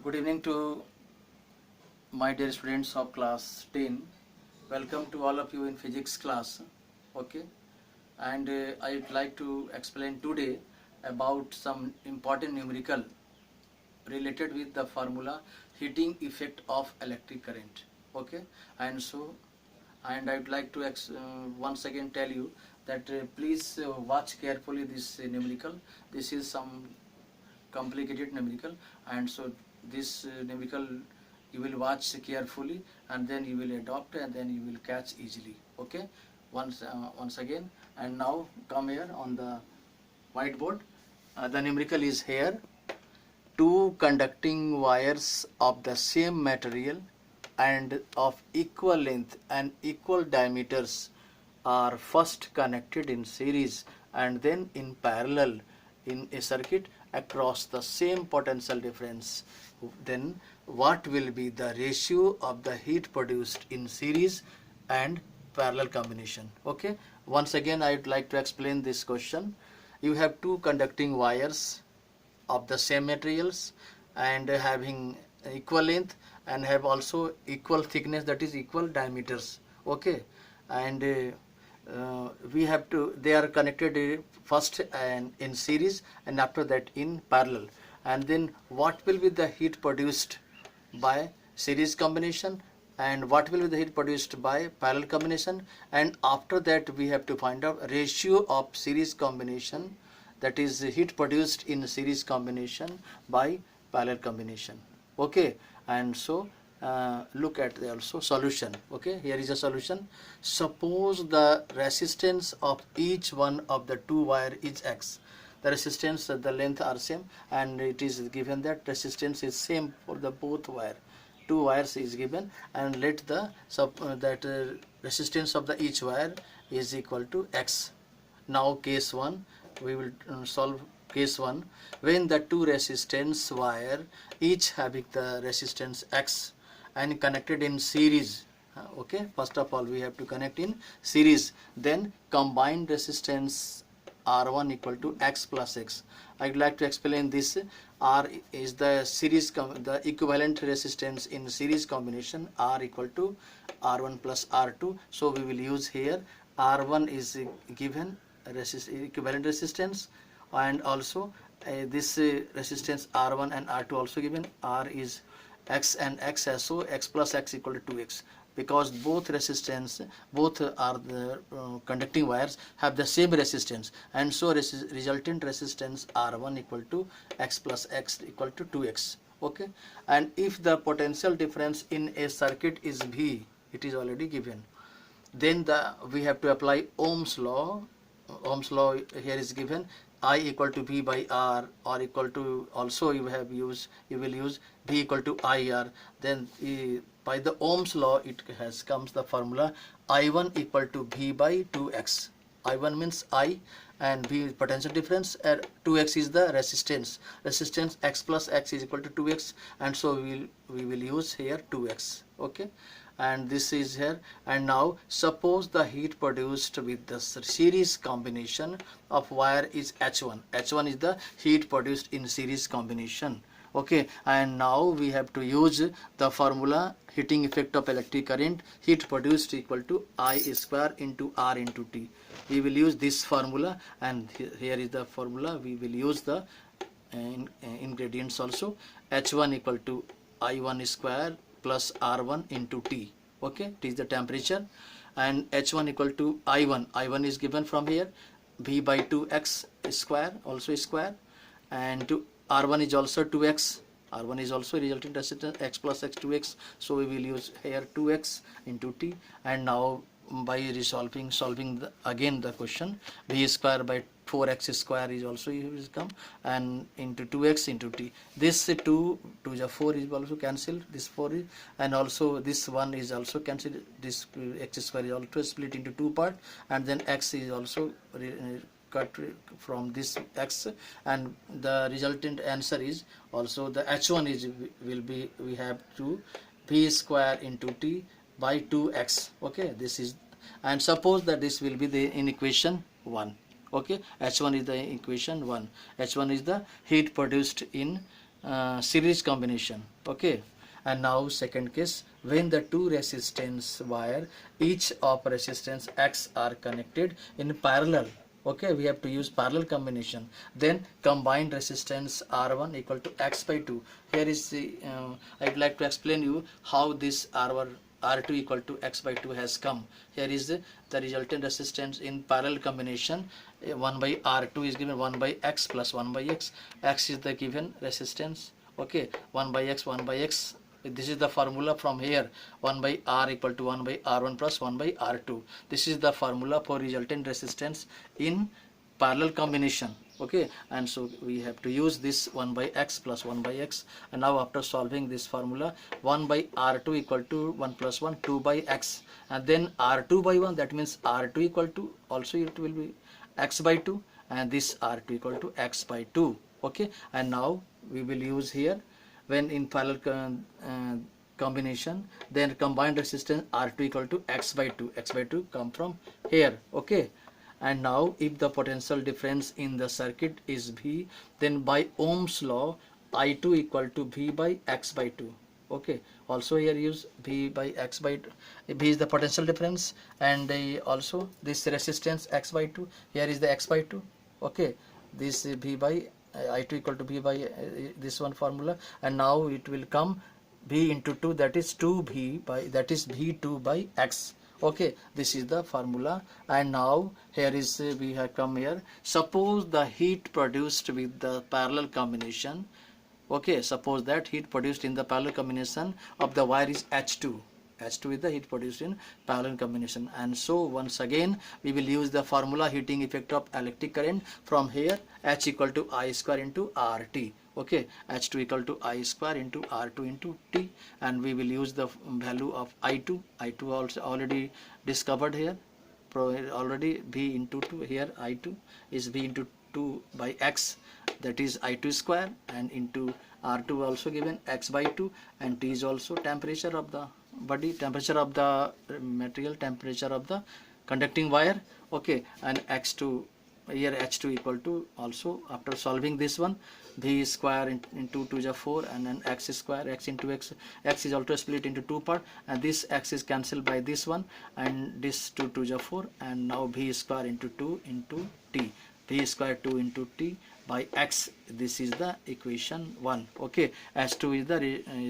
Good evening to my dear students of class 10. Welcome to all of you in physics class. Okay, and I would like to explain today about some important numerical related with the formula heating effect of electric current. Okay, and I would like to once again tell you that please watch carefully this numerical. This is some complicated numerical, and so this numerical you will watch carefully, and then you will adopt, and then you will catch easily. Okay, once again, and now come here on the whiteboard. The numerical is here. Two conducting wires of the same material and of equal length and equal diameters are first connected in series and then in parallel in a circuit across the same potential difference. Then what will be the ratio of the heat produced in series and parallel combination? Okay, once again I would like to explain this question. You have two conducting wires of the same materials and having equal length and have also equal thickness, that is equal diameters. Okay, and we have to, they are connected first and in series and after that in parallel. And then what will be the heat produced by series combination and what will be the heat produced by parallel combination, and after that we have to find out ratio of series combination, that is heat produced in series combination by parallel combination. Okay, and so look at the also solution. Okay, here is a solution. Suppose the resistance of each one of the two wire is X. The resistance, the length are same, and it is given that resistance is same for the both wire. Two wires is given, and let the resistance of the each wire is equal to X. Now case 1, we will solve case 1 when the two resistance wire each having the resistance X and connected in series. Okay, first of all we have to connect in series, then combined resistance R1 equal to X plus X. I would like to explain this. R is the series, the equivalent resistance in series combination, R equal to R1 plus R2. So we will use here R1 is given equivalent resistance, and also this resistance R1 and R2 also given. R is X and X, so X plus X equal to 2X, because both resistance, both are the conducting wires have the same resistance, and so resultant resistance R1 equal to X plus X equal to 2X. Okay, and if the potential difference in a circuit is V, it is already given, then we have to apply Ohm's law. Ohm's law here is given, I equal to V by R, or equal to, also you will use V equal to IR. Then by the Ohm's law it comes the formula I1 equal to V by 2X. I1 means I and V is potential difference, 2X is the resistance. Resistance X plus X is equal to 2X, and so we will use here 2X. Okay, and this is here. And now suppose the heat produced with the series combination of wire is H1. H1 is the heat produced in series combination. Okay, and now we have to use the formula heating effect of electric current, heat produced equal to I square into R into T. We will use this formula, and here is the formula. We will use the ingredients also. H1 equal to I1 square plus R1 into T. Okay, it is the temperature, and H1 equal to I1. I1 is given from here, V by 2X square, also square, and to R1 is also 2X. R1 is also resultant resistance X plus X 2X. So we will use here 2X into T. And now by solving again the question, V square by 4X square is also come, and into 2X into T. This 2 to the 4 is also cancelled, this 4 is, and also this 1 is also cancelled. This X square is also split into 2 part, and then X is also cut from this X, and the resultant answer is also the H1 is will be, we have to V square into T by 2X. Okay, this is, and suppose that this will be the in equation 1. Okay, H1 is the equation 1. H1 is the heat produced in series combination. Okay, and now second case, when the two resistance wire each of resistance X are connected in parallel. Okay, we have to use parallel combination. Then combined resistance R1 equal to X by 2. Here is the I'd like to explain you how this R2 equal to X by 2 has come. Here is the resultant resistance in parallel combination. 1 by R2 is given 1 by X plus 1 by X. X is the given resistance. Okay, 1 by X, 1 by X. This is the formula from here. 1 by R equal to 1 by R1 plus 1 by R2. This is the formula for resultant resistance in parallel combination. Okay, and so we have to use this 1 by X plus 1 by X. And now after solving this formula, 1 by R2 equal to 1 plus 1, 2 by X. And then R2 by 1, that means R2 equal to, also it will be X by 2. And this R2 equal to X by 2. Okay, and now we will use here, when in parallel combination, then combined resistance R2 equal to X by 2. X by 2 come from here. Okay, and now if the potential difference in the circuit is V, then by Ohm's law I2 equal to V by X by 2. Okay, also here use V by X by 2. V is the potential difference, and also this resistance X by 2. Here is the X by 2. Okay, this V by I2 equal to V by this one formula, and now it will come V into 2, that is 2V by, that is V2 by X. Okay, this is the formula. And now here is we have come here. Suppose the heat produced with the parallel combination. Okay, suppose that heat produced in the parallel combination of the wire is H2. H2 is the heat produced in parallel combination. And so once again we will use the formula heating effect of electric current from here. H equal to I square into RT. Okay, H2 equal to I square into R2 into T, and we will use the value of I2. I2 also already discovered here. Already V into 2, here I2 is V into 2 by X, that is I2 square, and into R2 also given X by 2, and T is also temperature of the body, temperature of the material, temperature of the conducting wire. Okay, and X2 here, H2 equal to, also after solving this one, V square into 2 is 4, and then X square, X into X. X is also split into 2 part, and this X is cancelled by this one, and this 2 is 4, and now V square into 2 into T. V square 2 into T by X. This is the equation 1. Okay, H2 is the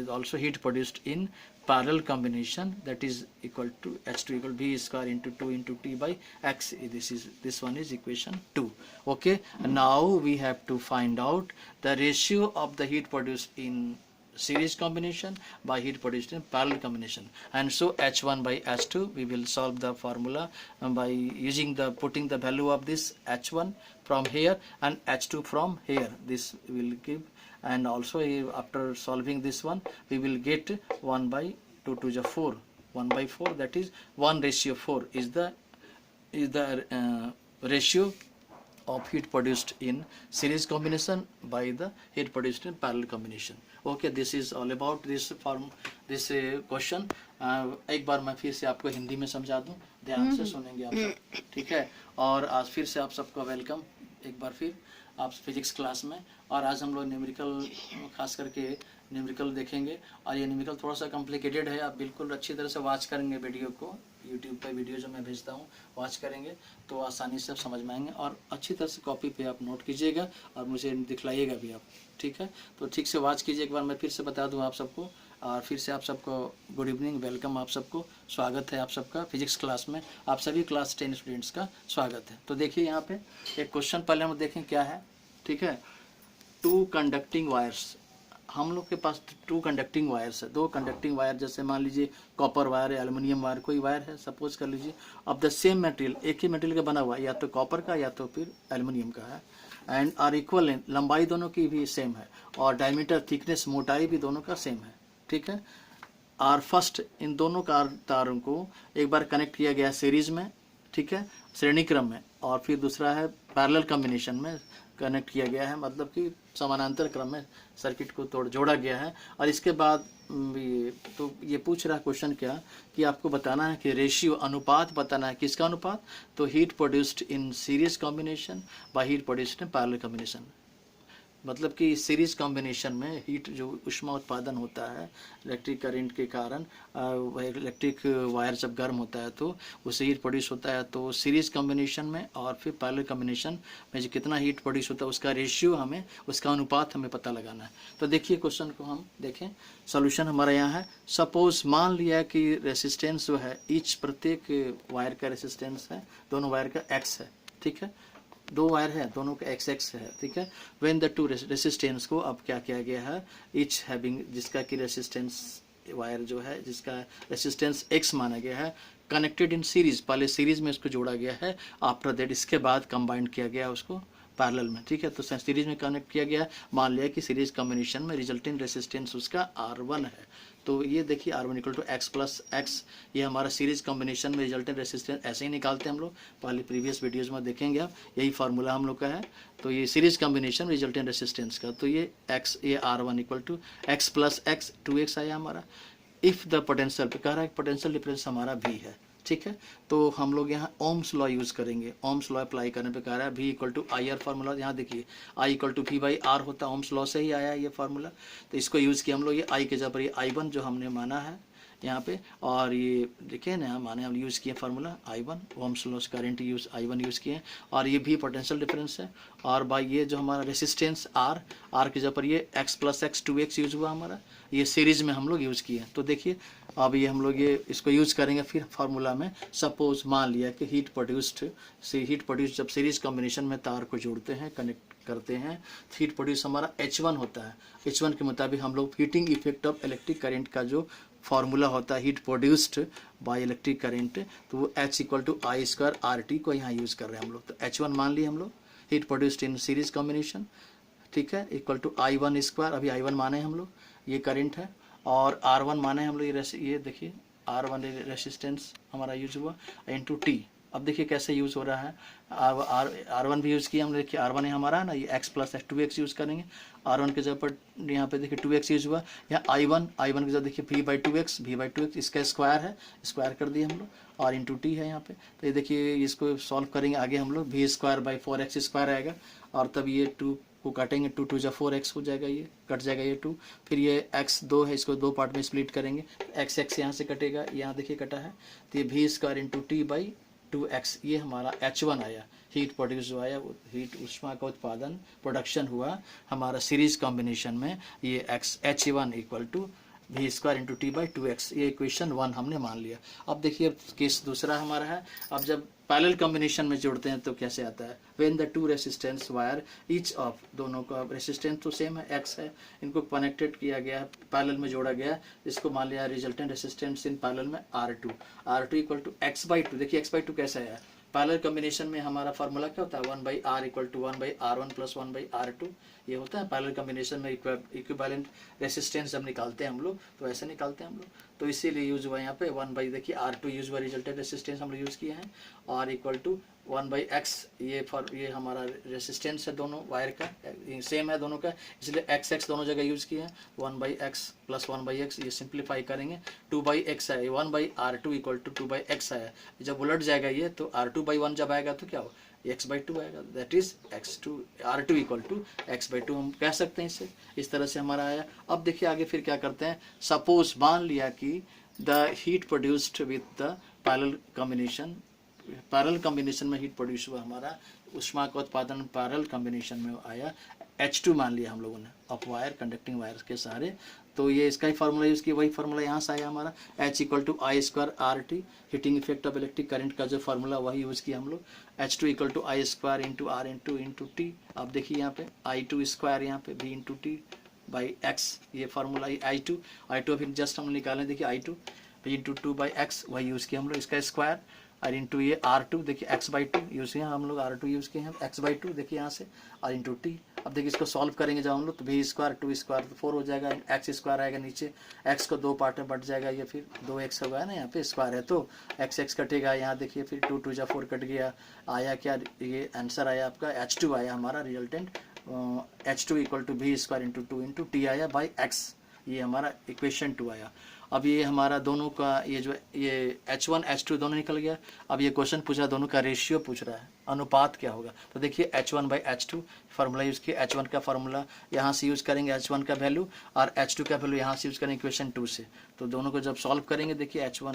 is also heat produced in parallel combination, that is equal to H2 equal V square into 2 into T by X. This one is equation 2. Okay, and now we have to find out the ratio of the heat produced in series combination by heat produced in parallel combination. And so H1 by H2, we will solve the formula by using the putting the value of this H1 from here and H2 from here. This will give, and also after solving this one we will get 1 by 2 to the 4, 1 by 4, that is 1 ratio 4 is the ratio of heat produced in series combination by the heat produced in parallel combination. Okay, this is all about this question. एक बार मैं फिर से आपको हिंदी में समझा दूं, ध्यान से सुनेंगे आप सब, ठीक है। और आज फिर से आप सबको वेलकम एक बार फिर आप फिजिक्स क्लास में। और आज हम लोग न्यूमेरिकल, खास करके न्यूमेरिकल देखेंगे, और ये न्यूमेरिकल थोड़ा सा कॉम्प्लिकेटेड है। आप बिल्कुल अच्छी तरह से वॉच करेंगे वीडियो को, यूट्यूब पे वीडियो जो मैं भेजता हूँ वॉच करेंगे तो आसानी से आप समझ में आएंगे। और अच्छी तरह से कॉपी पे आप नोट कीजिएगा और मुझे दिखलाइएगा भी आप, ठीक है। तो ठीक से वॉच कीजिए। एक बार मैं फिर से बता दूँ आप सबको, और फिर से आप सबको गुड इवनिंग, वेलकम, आप सबको स्वागत है आप सबका फिजिक्स क्लास में। आप सभी क्लास 10 स्टूडेंट्स का स्वागत है। तो देखिए यहाँ पे एक क्वेश्चन पहले हम देखें क्या है, ठीक है। 2 कंडक्टिंग वायर्स, हम लोग के पास 2 कंडक्टिंग वायर्स है, 2 कंडक्टिंग वायर, जैसे मान लीजिए कॉपर वायर है, एल्युमिनियम वायर, कोई वायर है सपोज कर लीजिए, अब द सेम मटेरियल, एक ही मटेरियल का बना हुआ है, या तो कॉपर का या तो फिर एल्युमिनियम का है, एंड आर इक्वल लेंथ, लंबाई दोनों की भी सेम है, और डायमीटर, थिकनेस, मोटाई भी दोनों का सेम है, ठीक है। आर फर्स्ट, इन दोनों का तारों को एक बार कनेक्ट किया गया सीरीज में, ठीक है, श्रेणी क्रम में, और फिर दूसरा है पैरेलल कॉम्बिनेशन में कनेक्ट किया गया है, मतलब कि समानांतर क्रम में सर्किट को जोड़ा गया है। और इसके बाद तो ये पूछ रहा क्वेश्चन क्या कि आपको बताना है कि रेशियो, अनुपात बताना है, किसका अनुपात, तो heat produced in series combination by heat produced in parallel combination. मतलब कि सीरीज कॉम्बिनेशन में हीट जो ऊष्मा उत्पादन होता है इलेक्ट्रिक करंट के कारण, वह इलेक्ट्रिक वायर जब गर्म होता है तो उससे हीट प्रोड्यूस होता है। तो सीरीज कॉम्बिनेशन में और फिर पैरेलल कॉम्बिनेशन में जो कितना हीट प्रोड्यूस होता है उसका रेशियो हमें, उसका अनुपात हमें पता लगाना है। तो देखिए क्वेश्चन को हम देखें, सॉल्यूशन हमारा यहाँ है। सपोज मान लिया कि रेसिस्टेंस जो है ईच प्रत्येक वायर का रेसिस्टेंस है, दोनों वायर का एक्स है, ठीक है, दो वायर है दोनों का एक्स एक्स है, ठीक है। व्हेन द टू रेसिस्टेंस को अब क्या किया गया है, ईच हैविंग, जिसका कि रेसिस्टेंस वायर जो है जिसका रेसिस्टेंस एक्स माना गया है, कनेक्टेड इन सीरीज, पहले सीरीज में इसको जोड़ा गया है, आफ्टर दैट इसके बाद कंबाइन किया गया उसको पैरेलल में, ठीक है। तो सीरीज में कनेक्ट किया गया, मान लिया कि सीरीज कॉम्बिनेशन में रिजल्टेंट रेसिस्टेंस उसका R1 है। तो ये देखिए R1 equal to x plus x, ये हमारा सीरीज कॉम्बिनेशन में रिजल्टेंट रेसिस्टेंस ऐसे ही निकालते हैं हम लोग, पहले प्रीवियस वीडियोज़ में देखेंगे आप, यही फार्मूला हम लोग का है। तो ये सीरीज कॉम्बिनेशन रिजल्टेंट रेसिस्टेंस का, तो ये एक्स, ये R1 equal to x plus x, 2x आया हमारा। इफ़ द पोटेंशियल पे कह रहा है पोटेंशियल डिफरेंस हमारा V है, ठीक है। तो हम लोग यहाँ ओम्स लॉ यूज़ करेंगे, ओम्स लॉ अप्लाई करने पे कह रहा है V equal to I R formula, यहाँ देखिए I equal to V by R होता है, ओम्स लॉ से ही आया है ये फार्मूला। तो इसको यूज़ किया हम लोग, ये I के जगह पर ये I1 जो हमने माना है यहाँ पे, और ये देखिए ना माने हम यूज़ किए formula I1, Ohm's law current use I1 use किए, और ये भी पोटेंशियल डिफरेंस है, और बाई ये जो हमारा रेसिस्टेंस R के जगह पर ये x plus x 2x use हुआ हमारा, ये सीरीज में हम लोग यूज़ किए। तो देखिए अब ये हम लोग ये इसको यूज़ करेंगे फिर फार्मूला में। सपोज मान लिया कि हीट प्रोड्यूस जब सीरीज कॉम्बिनेशन में तार को जोड़ते हैं, कनेक्ट करते हैं, हीट प्रोड्यूस हमारा H1 होता है। H1 के मुताबिक हम लोग heating effect of electric current का जो फार्मूला होता है heat produced by electric current, तो वो H equal to I square RT को यहाँ यूज़ कर रहे हैं हम लोग। तो H1 मान लिए हम लोग, heat produced in series combination, ठीक है, इक्वल टू I1 स्क्वायर, अभी I1 माने हम लोग, ये करंट है, और R1 माने हम लोग, ये देखिए R1 रेसिस्टेंस हमारा यूज हुआ इंटू T। अब देखिए कैसे यूज़ हो रहा है, R1 भी यूज़ किया हमने, देखिए R1 है हमारा ना, ये x प्लस 2x यूज़ करेंगे, R1 के जगह पर यहाँ पे देखिए 2x यूज़ हुआ, यहाँ I1 के जगह देखिए V बाई 2x इसका स्क्वायर है, स्क्वायर कर दिए हम लोग, और इंटू टी है यहाँ पे। तो ये देखिए इसको सॉल्व करेंगे आगे हम लोग, V square by 4x square आएगा, और तब ये 2 को काटेंगे, 2 2 जा 4x हो जाएगा, ये कट जाएगा ये 2, फिर ये x 2 है, इसको दो पार्ट में स्प्लिट करेंगे, x x यहाँ से कटेगा, यहाँ देखिए कटा है, तो ये V square into T by 2x, ये हमारा H1 आया, हीट प्रोड्यूस जो आया, वो हीट ऊष्मा का उत्पादन प्रोडक्शन हुआ हमारा सीरीज कॉम्बिनेशन में, ये H1 equal to V square into T by 2x, ये इक्वेशन 1 हमने मान लिया। अब देखिए केस दूसरा हमारा है, अब जब पैरेलल कॉम्बिनेशन में जोड़ते हैं तो कैसे आता है, when the two resistance wire each of, दोनों का रेसिस्टेंस तो सेम है, x है, इनको कनेक्टेड किया गया पैरेलल में जोड़ा गया, इसको मान लिया रिजल्टेंट रेसिस्टेंस इन पैरेलल में R2 equal to x by 2। देखिए x बाई 2 कैसा है, पैरेलल कॉम्बिनेशन में हमारा फार्मूला क्या होता है, 1 by R equal to 1 by R1 plus 1 by R2, ये होता है पैरेलल कॉम्बिनेशन में इक्विवेलेंट रेसिस्टेंस जब निकालते हैं हम लोग, तो ऐसे निकालते हैं हम लोग। तो इसीलिए यूज हुआ यहाँ पे 1 बाई, देखिए R2 यूज हुआ, रिजल्टेंट रेसिस्टेंस हम लोग यूज किए हैं, R equal to 1 by x, ये हमारा रेसिस्टेंस है दोनों वायर का, सेम है दोनों का, इसलिए एक्स एक्स दोनों जगह यूज किए हैं, 1 by x plus 1 by x, ये सिंप्लीफाई करेंगे, 2 बाई एक्स है, 1 by R2 equal to 2 by x आया, जब उलट जाएगा ये तो R2 बाई 1 जब आएगा तो क्या हो, x बाई 2 आएगा, that is R2 equal to x by 2 हम कह सकते हैं इसे, इस तरह से हमारा आया। अब देखिए आगे फिर क्या करते हैं, सपोज मान लिया कि the heat produced with the parallel combination में हीट प्रोड्यूस हुआ हमारा, ऊष्मा का उत्पादन पैरेलल कॉम्बिनेशन में आया, H2 मान लिया हम लोगों ने ऑफ वायर, कंडक्टिंग वायर के सारे, तो ये इसका ही फार्मूला यूज़ किया, वही फार्मूला यहाँ से आया हमारा, H equal to I square RT, heating effect of electric current का जो फार्मूला वही यूज़ किया हम लोग, H2 equal to I square into R into T. अब देखिए यहाँ पे I2 स्क्वायर, यहाँ पे V into T by x, ये फार्मूला I2 अभी जस्ट हम निकालें, देखिए I2 V into 2 by x, वही यूज़ किया हम लोग, इसका स्क्वायर, और इंटू ये R2, देखिए x बाई 2 यूज़ किया हम लोग, R2 यूज़ किए हैं, x बाई 2 देखिए यहाँ से, और इंटू टी। अब देखिए इसको सॉल्व करेंगे जब हम लोग, तो V स्क्वायर 2 स्क्वायर तो 4 हो जाएगा, x स्क्वायर आएगा नीचे, x को दो पार्ट में बट जाएगा, ये फिर 2x होगा ना, यहाँ पे स्क्वायर है तो x कटेगा, यहाँ देखिए फिर 2 2 जा 4 कट गया, आया क्या, ये आंसर आया आपका H2 आया हमारा resultant, H2 equal to V square into 2 into T आया बाई x, ये हमारा इक्वेशन 2 आया। अब ये हमारा दोनों का ये जो ये H1 H2 दोनों निकल गया। अब ये क्वेश्चन पूछ रहा है, दोनों का रेशियो पूछ रहा है, अनुपात क्या होगा। तो देखिए H1/H2 फार्मूला यूज़ किया, H1 का फार्मूला यहाँ से यूज़ करेंगे H1 का वैल्यू, और H2 का वैल्यू यहाँ से यूज़ करेंगे इक्वेशन 2 से। तो दोनों को जब सॉल्व करेंगे देखिए H1